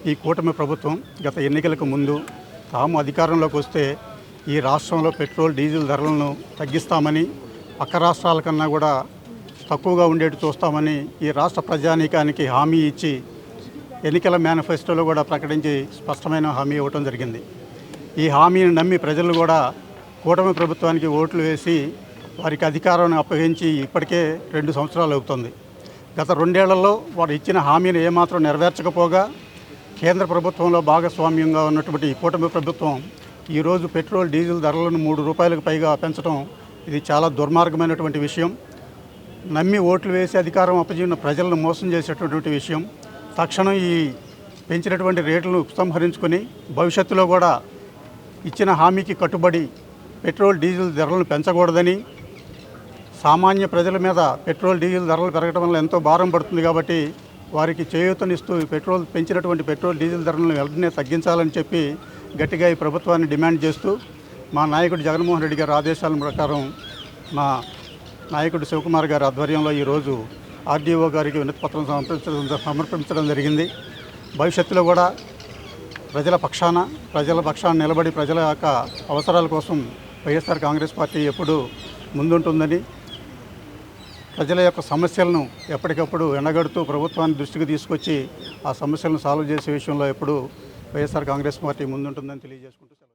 ఈ కూటమి ప్రభుత్వం గత ఎన్నికలకు ముందు తాము అధికారంలోకి వస్తే ఈ రాష్ట్రంలో పెట్రోల్ డీజిల్ ధరలను తగ్గిస్తామని పక్క రాష్ట్రాల కన్నా కూడా తక్కువగా ఉండేట్టు చూస్తామని ఈ రాష్ట్ర ప్రజానీకానికి హామీ ఇచ్చి ఎన్నికల మేనిఫెస్టోలో కూడా ప్రకటించి స్పష్టమైన హామీ ఇవ్వటం జరిగింది. ఈ హామీని నమ్మి ప్రజలు కూడా కూటమి ప్రభుత్వానికి ఓట్లు వేసి వారికి అధికారాన్ని అప్పగించి ఇప్పటికే 2 సంవత్సరాలు అవుతుంది. గత 2 ఏళ్లలో వారు ఇచ్చిన హామీని ఏమాత్రం నెరవేర్చకపోగా కేంద్ర ప్రభుత్వంలో భాగస్వామ్యంగా ఉన్నటువంటి ఈ కూటమి ప్రభుత్వం ఈరోజు పెట్రోల్ డీజిల్ ధరలను 3 రూపాయలకు పైగా పెంచడం ఇది చాలా దుర్మార్గమైనటువంటి విషయం. నమ్మి ఓట్లు వేసి అధికారం అప్పజీవిన ప్రజలను మోసం చేసేటటువంటి విషయం. తక్షణం ఈ పెంచినటువంటి రేట్లను ఉపసంహరించుకొని భవిష్యత్తులో కూడా ఇచ్చిన హామీకి కట్టుబడి పెట్రోల్ డీజిల్ ధరలను పెంచకూడదని, సామాన్య ప్రజల మీద పెట్రోల్ డీజిల్ ధరలు పెరగడం వల్ల ఎంతో భారం పడుతుంది కాబట్టి వారికి చేయూతనిస్తూ పెంచినటువంటి పెట్రోల్ డీజిల్ ధరలను వెంటనే తగ్గించాలని చెప్పి గట్టిగా ఈ ప్రభుత్వాన్ని డిమాండ్ చేస్తూ మా నాయకుడు జగన్మోహన్ రెడ్డి గారి ఆదేశాల ప్రకారం మా నాయకుడు శివకుమార్ గారి ఆధ్వర్యంలో ఈరోజు ఆర్డీఓ గారికి వినతిపత్రం సమర్పించడం జరిగింది. భవిష్యత్తులో కూడా ప్రజల పక్షాన నిలబడి ప్రజల యొక్క అవసరాల కోసం వైఎస్ఆర్ కాంగ్రెస్ పార్టీ ఎప్పుడూ ముందుంటుందని, ప్రజల యొక్క సమస్యలను ఎప్పటికప్పుడు ఎండగడుతూ ప్రభుత్వాన్ని దృష్టికి తీసుకొచ్చి ఆ సమస్యలను సాల్వ్ చేసే విషయంలో ఎప్పుడూ వైఎస్ఆర్ కాంగ్రెస్ పార్టీ ముందుంటుందని తెలియజేసుకుంటూ